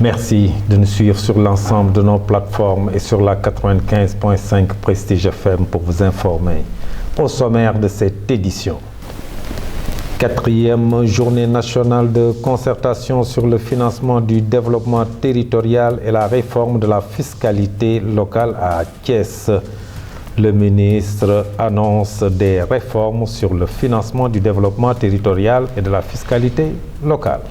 Merci de nous suivre sur l'ensemble de nos plateformes et sur la 95.5 Prestige FM pour vous informer. Au sommaire de cette édition, 4e journée nationale de concertation sur le financement du développement territorial et la réforme de la fiscalité locale à Thiès. Le ministre annonce des réformes sur le financement du développement territorial et de la fiscalité locale.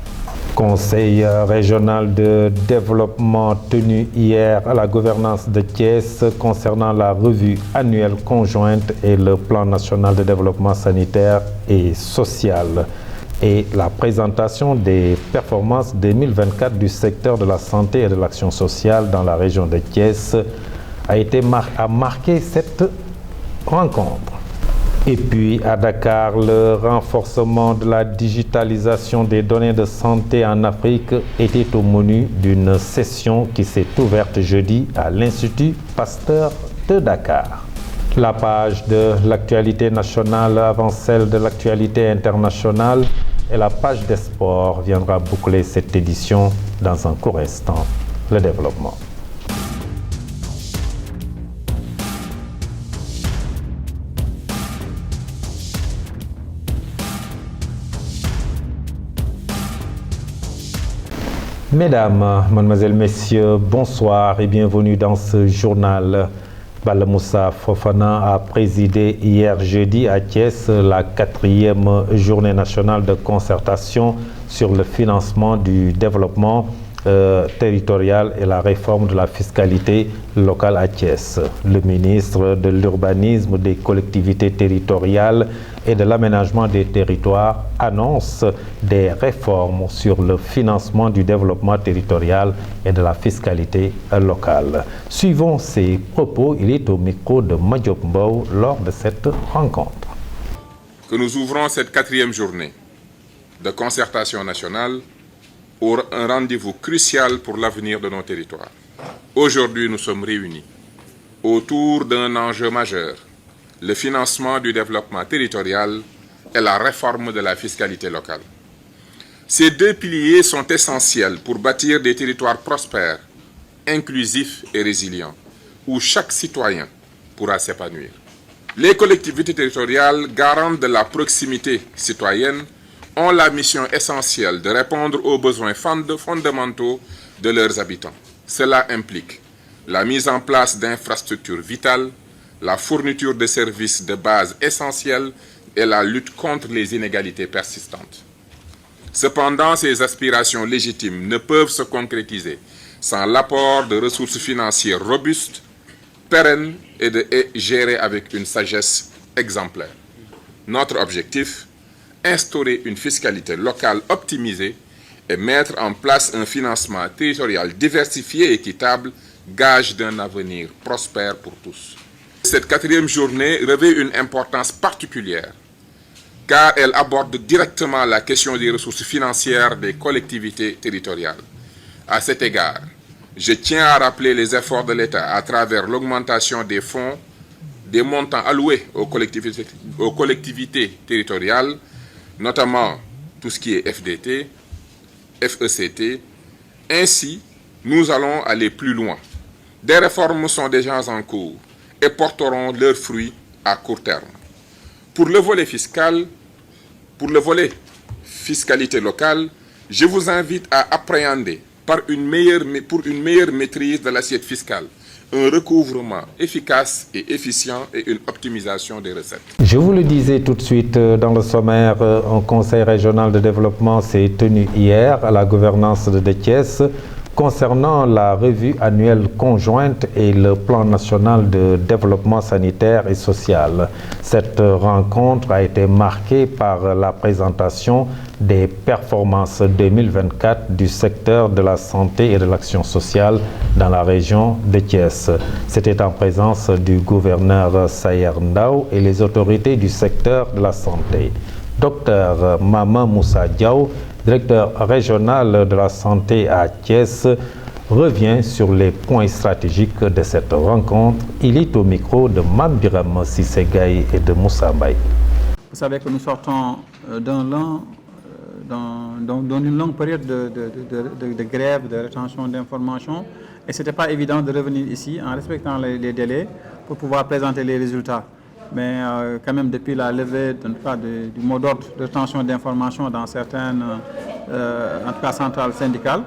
Conseil régional de développement tenu hier à la gouvernance de Thiès concernant la revue annuelle conjointe et le plan national de développement sanitaire et social et la présentation des performances 2024 du secteur de la santé et de l'action sociale dans la région de Thiès a marqué cette rencontre. Et puis à Dakar, le renforcement de la digitalisation des données de santé en Afrique était au menu d'une session qui s'est ouverte jeudi à l'Institut Pasteur de Dakar. La page de l'actualité nationale avant celle de l'actualité internationale et la page des sports viendra boucler cette édition dans un court instant. Le développement. Mesdames, Mademoiselles, Messieurs, bonsoir et bienvenue dans ce journal. Bala Moussa Fofana a présidé hier jeudi à Thiès la 4e journée nationale de concertation sur le financement du développement territorial et la réforme de la fiscalité locale à Thiès. Le ministre de l'Urbanisme, des collectivités territoriales et de l'aménagement des territoires annonce des réformes sur le financement du développement territorial et de la fiscalité locale. Suivons ses propos, il est au micro de Madiop Mbow lors de cette rencontre. Que nous ouvrons cette 4e journée de concertation nationale pour un rendez-vous crucial pour l'avenir de nos territoires. Aujourd'hui, nous sommes réunis autour d'un enjeu majeur, le financement du développement territorial et la réforme de la fiscalité locale. Ces deux piliers sont essentiels pour bâtir des territoires prospères, inclusifs et résilients, où chaque citoyen pourra s'épanouir. Les collectivités territoriales, garantes de la proximité citoyenne, ont la mission essentielle de répondre aux besoins fondamentaux de leurs habitants. Cela implique la mise en place d'infrastructures vitales, la fourniture de services de base essentiels et la lutte contre les inégalités persistantes. Cependant, ces aspirations légitimes ne peuvent se concrétiser sans l'apport de ressources financières robustes, pérennes et gérées avec une sagesse exemplaire. Notre objectif, instaurer une fiscalité locale optimisée et mettre en place un financement territorial diversifié et équitable, gage d'un avenir prospère pour tous. Cette 4e journée revêt une importance particulière car elle aborde directement la question des ressources financières des collectivités territoriales. À cet égard, je tiens à rappeler les efforts de l'État à travers l'augmentation des fonds, des montants alloués aux collectivités territoriales, notamment tout ce qui est FDT, FECT. Ainsi, nous allons aller plus loin. Des réformes sont déjà en cours et porteront leurs fruits à court terme. Pour le volet fiscalité locale, je vous invite à appréhender pour une meilleure maîtrise de l'assiette fiscale, un recouvrement efficace et efficient et une optimisation des recettes. Je vous le disais tout de suite dans le sommaire, un conseil régional de développement s'est tenu hier à la gouvernance de Thiès concernant la revue annuelle conjointe et le plan national de développement sanitaire et social. Cette rencontre a été marquée par la présentation des performances 2024 du secteur de la santé et de l'action sociale dans la région de Thiès. C'était en présence du gouverneur Sayer Ndao et les autorités du secteur de la santé. Docteur Mama Moussa Diaw, directeur régional de la santé à Thiès, revient sur les points stratégiques de cette rencontre. Il est au micro de Mambiram Sissegaï et de Moussa Mbaye. Vous savez que nous sortons d'un an dans une longue période de grève, de rétention d'informations. Et ce n'était pas évident de revenir ici en respectant les délais pour pouvoir présenter les résultats. Mais quand même, depuis la levée du mot d'ordre de rétention d'informations dans certaines en tout cas centrales syndicales,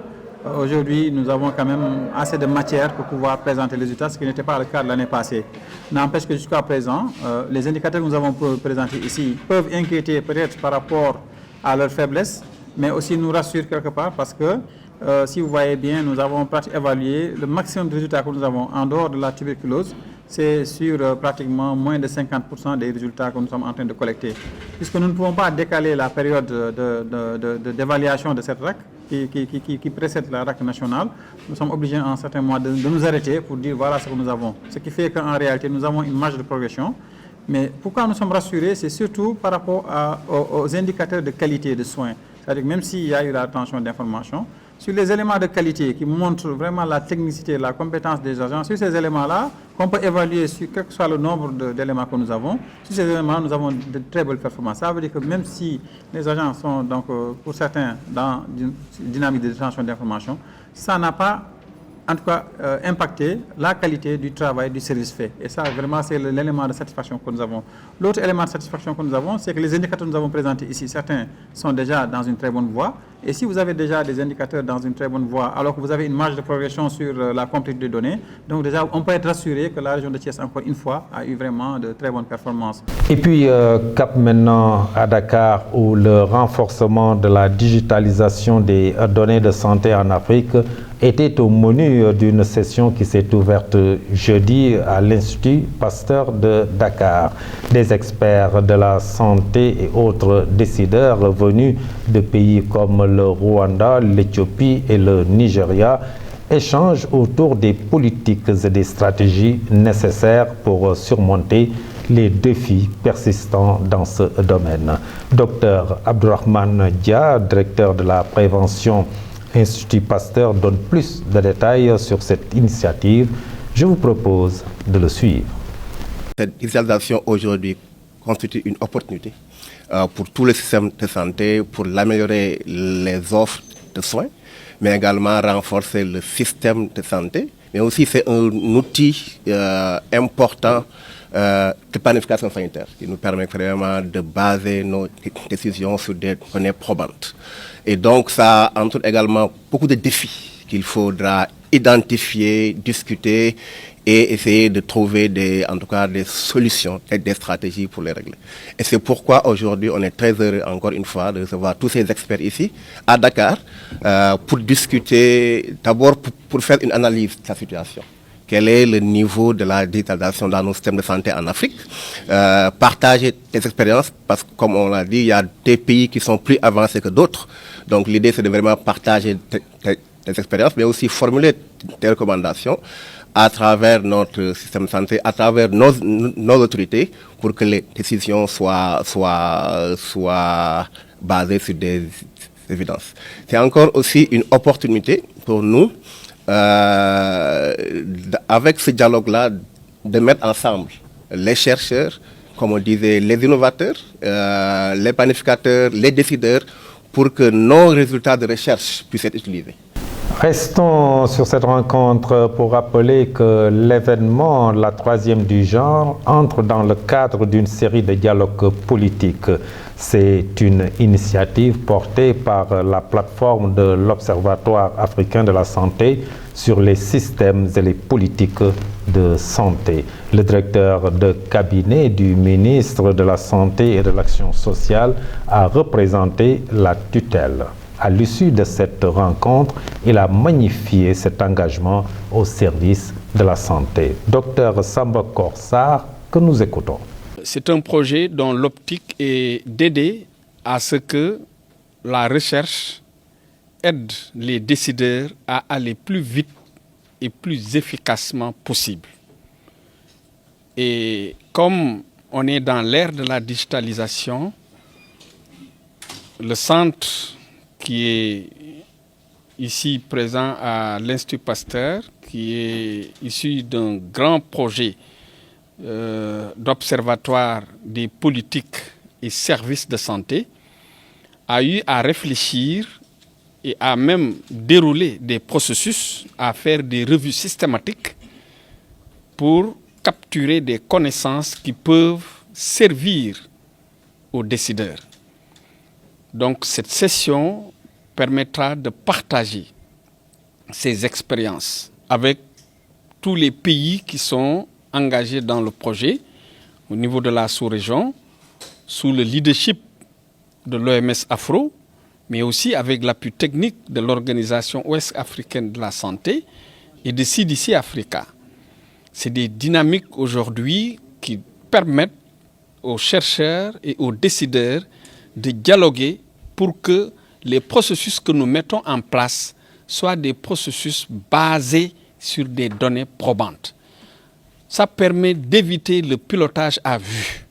aujourd'hui, nous avons quand même assez de matière pour pouvoir présenter les résultats, ce qui n'était pas le cas de l'année passée. N'empêche que jusqu'à présent, les indicateurs que nous avons présentés ici peuvent inquiéter peut-être par rapport à leur faiblesse, mais aussi nous rassurer quelque part parce que, si vous voyez bien, nous avons évalué le maximum de résultats que nous avons en dehors de la tuberculose. C'est sur pratiquement moins de 50% des résultats que nous sommes en train de collecter. Puisque nous ne pouvons pas décaler la période d'évaluation de cette RAC qui précède la RAC nationale, nous sommes obligés en certains mois de nous arrêter pour dire voilà ce que nous avons. Ce qui fait qu'en réalité, nous avons une marge de progression. Mais pourquoi nous sommes rassurés, c'est surtout par rapport aux indicateurs de qualité de soins. C'est-à-dire que même s'il y a eu la rétention d'informations, sur les éléments de qualité qui montrent vraiment la technicité, la compétence des agents, sur ces éléments-là, qu'on peut évaluer sur quel que soit le nombre d'éléments que nous avons, sur ces éléments, nous avons de très belles performances. Ça veut dire que même si les agents sont, donc, pour certains, dans une dynamique de détention d'informations, ça n'a pas, en tout cas, impacté la qualité du travail, du service fait. Et ça, vraiment, c'est l'élément de satisfaction que nous avons. L'autre élément de satisfaction que nous avons, c'est que les indicateurs que nous avons présentés ici, certains sont déjà dans une très bonne voie. Et si vous avez déjà des indicateurs dans une très bonne voie, alors que vous avez une marge de progression sur la complexité des données, donc déjà, on peut être rassuré que la région de Thiès, encore une fois, a eu vraiment de très bonnes performances. Et puis, cap maintenant à Dakar, où le renforcement de la digitalisation des données de santé en Afrique était au menu d'une session qui s'est ouverte jeudi à l'Institut Pasteur de Dakar. Des experts de la santé et autres décideurs venus de pays comme le Rwanda, l'Éthiopie et le Nigeria échangent autour des politiques et des stratégies nécessaires pour surmonter les défis persistants dans ce domaine. Dr Abdourahmane Dia, directeur de la prévention Institut Pasteur, donne plus de détails sur cette initiative. Je vous propose de le suivre. Cette digitalisation aujourd'hui constitue une opportunité pour tout le système de santé, pour améliorer les offres de soins, mais également renforcer le système de santé. Mais aussi, c'est un outil important de planification sanitaire qui nous permet vraiment de baser nos décisions sur des données probantes. Et donc, ça entraîne également beaucoup de défis qu'il faudra identifier, discuter et essayer de trouver en tout cas des solutions et des stratégies pour les régler. Et c'est pourquoi aujourd'hui on est très heureux encore une fois de recevoir tous ces experts ici à Dakar pour discuter, d'abord pour faire une analyse de la situation. Quel est le niveau de la digitalisation dans nos systèmes de santé en Afrique, partager des expériences, parce que comme on l'a dit, il y a des pays qui sont plus avancés que d'autres. Donc l'idée c'est de vraiment partager des expériences, mais aussi formuler des recommandations à travers notre système de santé, à travers nos autorités, pour que les décisions soient basées sur des évidences. C'est encore aussi une opportunité pour nous, avec ce dialogue-là, de mettre ensemble les chercheurs, comme on disait, les innovateurs, les planificateurs, les décideurs, pour que nos résultats de recherche puissent être utilisés. Restons sur cette rencontre pour rappeler que l'événement, la 3e du genre, entre dans le cadre d'une série de dialogues politiques. C'est une initiative portée par la plateforme de l'Observatoire africain de la santé sur les systèmes et les politiques de santé. Le directeur de cabinet du ministre de la Santé et de l'Action sociale a représenté la tutelle. À l'issue de cette rencontre, il a magnifié cet engagement au service de la santé. Docteur Samba Korsar, que nous écoutons. C'est un projet dont l'optique est d'aider à ce que la recherche aide les décideurs à aller plus vite et plus efficacement possible. Et comme on est dans l'ère de la digitalisation, le centre qui est ici présent à l'Institut Pasteur, qui est issu d'un grand projet d'observatoire des politiques et services de santé, a eu à réfléchir et à même dérouler des processus, à faire des revues systématiques pour capturer des connaissances qui peuvent servir aux décideurs. Donc cette session permettra de partager ces expériences avec tous les pays qui sont engagés dans le projet au niveau de la sous-région, sous le leadership de l'OMS Afro, mais aussi avec l'appui technique de l'Organisation ouest-africaine de la santé et de CDC Africa. C'est des dynamiques aujourd'hui qui permettent aux chercheurs et aux décideurs de dialoguer pour que les processus que nous mettons en place soient des processus basés sur des données probantes. Ça permet d'éviter le pilotage à vue.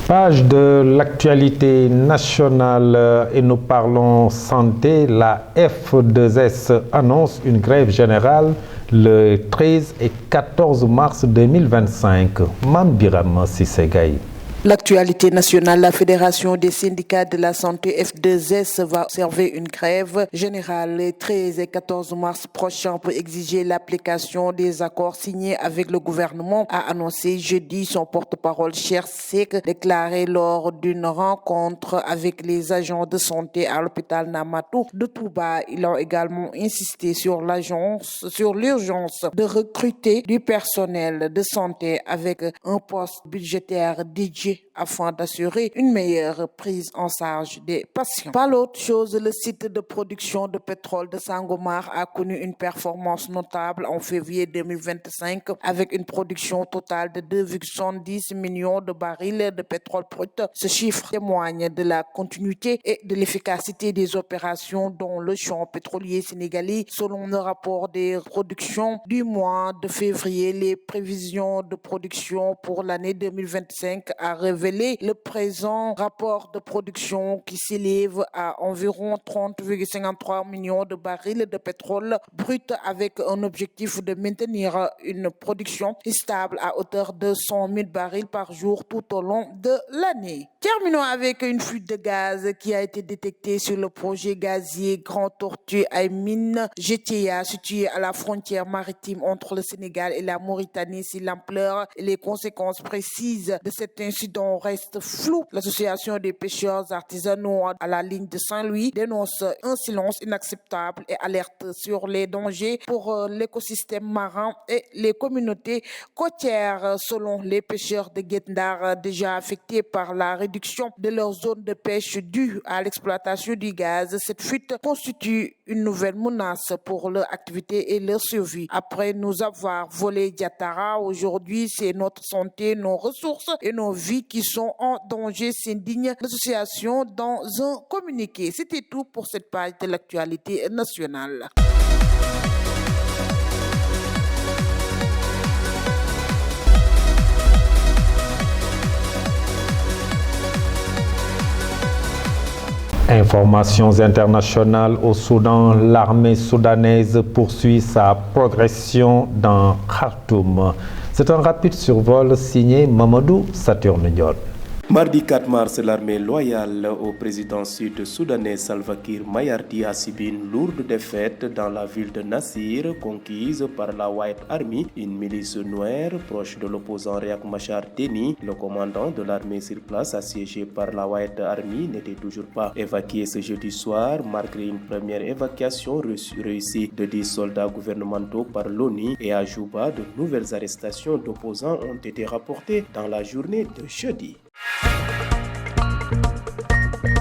Page de l'actualité nationale et nous parlons santé. La F2S annonce une grève générale le 13 et 14 mars 2025. Mambiram Sissegaï. L'actualité nationale, la Fédération des syndicats de la santé F2S va observer une grève générale les 13 et 14 mars prochains pour exiger l'application des accords signés avec le gouvernement, a annoncé jeudi son porte-parole Cheikh Seck, déclaré lors d'une rencontre avec les agents de santé à l'hôpital Namatou de Touba. Ils ont également insisté sur l'urgence de recruter du personnel de santé avec un poste budgétaire dédié afin d'assurer une meilleure prise en charge des patients. Par l'autre chose, le site de production de pétrole de Sangomar a connu une performance notable en février 2025 avec une production totale de 2,70 millions de barils de pétrole brut. Ce chiffre témoigne de la continuité et de l'efficacité des opérations dans le champ pétrolier sénégalais. Selon le rapport des productions du mois de février, les prévisions de production pour l'année 2025 a révélé le présent rapport de production qui s'élève à environ 30,53 millions de barils de pétrole brut avec un objectif de maintenir une production stable à hauteur de 100 000 barils par jour tout au long de l'année. Terminons avec une fuite de gaz qui a été détectée sur le projet gazier Grand Tortue Aymine GTA situé à la frontière maritime entre le Sénégal et la Mauritanie. Si l'ampleur et les conséquences précises de cet incident reste flou. L'association des pêcheurs artisanaux à la ligne de Saint-Louis dénonce un silence inacceptable et alerte sur les dangers pour l'écosystème marin et les communautés côtières. Selon les pêcheurs de Guet-Ndar, déjà affectés par la réduction de leur zone de pêche due à l'exploitation du gaz, cette fuite constitue une nouvelle menace pour leur activité et leur survie. Après nous avoir volé Diatara, aujourd'hui c'est notre santé, nos ressources et nos vies qui sont en danger, s'indigne l'association dans un communiqué. C'était tout pour cette page de l'actualité nationale. Informations internationales au Soudan, l'armée soudanaise poursuit sa progression dans Khartoum. C'est un rapide survol signé Mamadou Saturne Dior. Mardi 4 mars, l'armée loyale au président sud-soudanais Salva Kiir Mayardit a subi une lourde défaite dans la ville de Nassir, conquise par la White Army, une milice noire proche de l'opposant Riek Machar Teni. Le commandant de l'armée sur place, assiégé par la White Army, n'était toujours pas évacué ce jeudi soir, malgré une première évacuation réussie de 10 soldats gouvernementaux par l'ONU. Et à Juba, de nouvelles arrestations d'opposants ont été rapportées dans la journée de jeudi.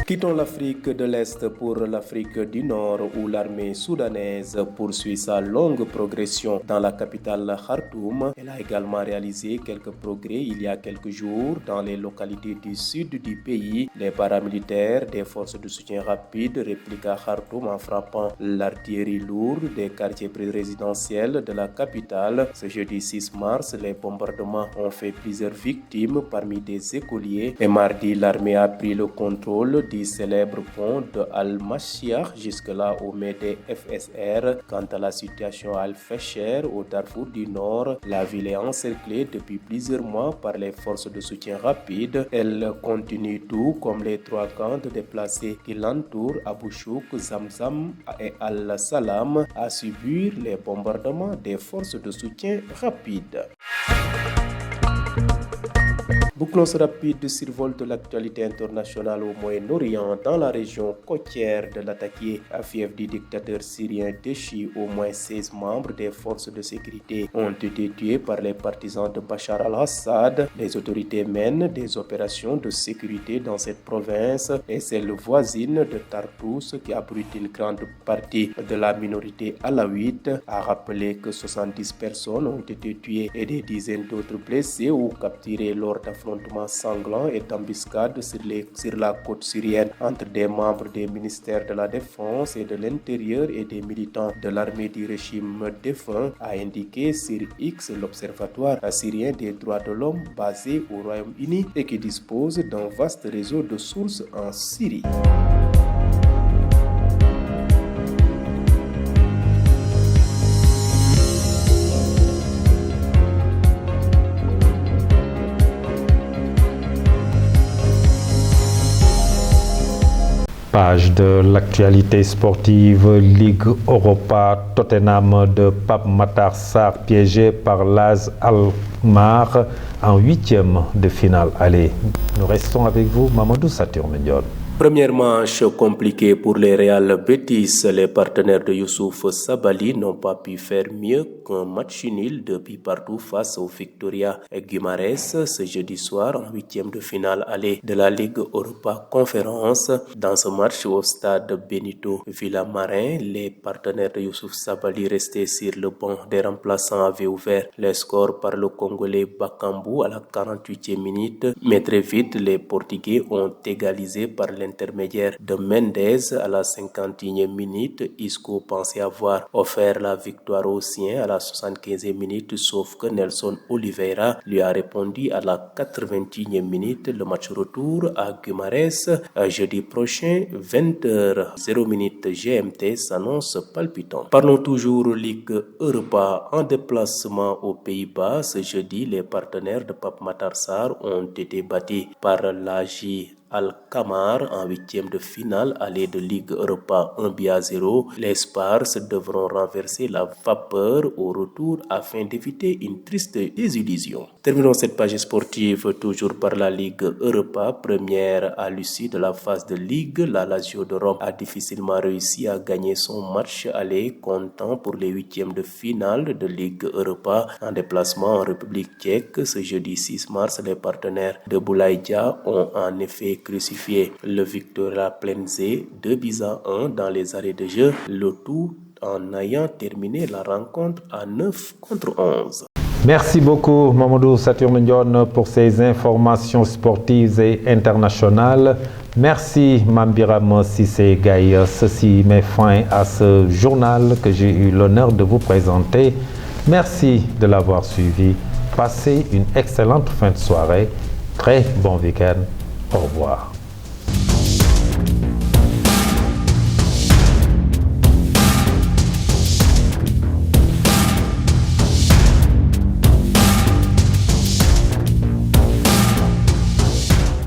Quittons l'Afrique de l'Est pour l'Afrique du Nord où l'armée soudanaise poursuit sa longue progression dans la capitale Khartoum. Elle a également réalisé quelques progrès il y a quelques jours dans les localités du sud du pays. Les paramilitaires des forces de soutien rapide répliquent à Khartoum en frappant l'artillerie lourde des quartiers résidentiels de la capitale. Ce jeudi 6 mars, les bombardements ont fait plusieurs victimes parmi des écoliers. Et mardi, l'armée a pris le contrôle du du célèbre pont de Al-Mashiach jusque-là au Médé FSR. Quant à la situation à Al-Fasher, au Darfour du Nord, la ville est encerclée depuis plusieurs mois par les forces de soutien rapide. Elle continue tout comme les 3 camps de déplacés qui l'entourent, Abu Chouk, Zamzam et Al-Salam, à subir les bombardements des forces de soutien rapide. Bouclons ce rapide survol de l'actualité internationale au Moyen-Orient. Dans la région côtière de l'attaqué à fief du dictateur syrien Déchi, au moins 16 membres des forces de sécurité ont été tués par les partisans de Bachar al-Assad. Les autorités mènent des opérations de sécurité dans cette province et celle voisine de Tartous, qui abrite une grande partie de la minorité alawite, a rappelé que 70 personnes ont été tuées et des dizaines d'autres blessées ou capturées lors d'affrontements sanglants et d'embuscades sur la côte syrienne entre des membres des ministères de la Défense et de l'Intérieur et des militants de l'armée du régime défunt, a indiqué sur X l'Observatoire syrien des droits de l'homme basé au Royaume-Uni et qui dispose d'un vaste réseau de sources en Syrie. Page de l'actualité sportive, Ligue Europa, Tottenham de Pape Matar Sarr piégé par l'AS Alkmaar en 8e de finale. Allez, nous restons avec vous, Mamadou Saturne Ndione. Premier match compliqué pour les Real Betis. Les partenaires de Youssouf Sabaly n'ont pas pu faire mieux qu'un match nul depuis partout face au Victoria Guimarães ce jeudi soir en 8e de finale aller de la Ligue Europa Conférence. Dans ce match au stade Benito Villamarin, les partenaires de Youssouf Sabaly restés sur le banc des remplaçants avaient ouvert les scores par le Congolais Bakambu à la 48e minute, mais très vite les Portugais ont égalisé par l'intermédiaire de Mendes à la 51e minute. Isco pensait avoir offert la victoire aux siens à la 75e minute, sauf que Nelson Oliveira lui a répondu à la 81e minute. Le match retour à Guimarães jeudi prochain 20h 0 minute GMT s'annonce palpitant. Parlons toujours Ligue Europa en déplacement aux Pays-Bas. Ce jeudi, les partenaires de Pape Matar Sarr ont été battus par l'AJ Alkmaar en 8e de finale aller de Ligue Europa 1-0. Les Spars devront renverser la vapeur au retour afin d'éviter une triste désillusion. Terminons cette page sportive toujours par la Ligue Europa. Première à l'issue de la phase de Ligue, la Lazio de Rome a difficilement réussi à gagner son match aller, comptant pour les 8e de finale de Ligue Europa en déplacement en République tchèque. Ce jeudi 6 mars, les partenaires de Boulaïdia ont en effet crucifié le Victoria Plzeň 2-1 dans les arrêts de jeu, le tout en ayant terminé la rencontre à 9-11. Merci beaucoup Mamadou Saturne Ndione pour ces informations sportives et internationales. Merci Mambiram Sissé Gaïa. Ceci met fin à ce journal que j'ai eu l'honneur de vous présenter. Merci de l'avoir suivi. Passez une excellente fin de soirée. Très bon week-end. Au revoir.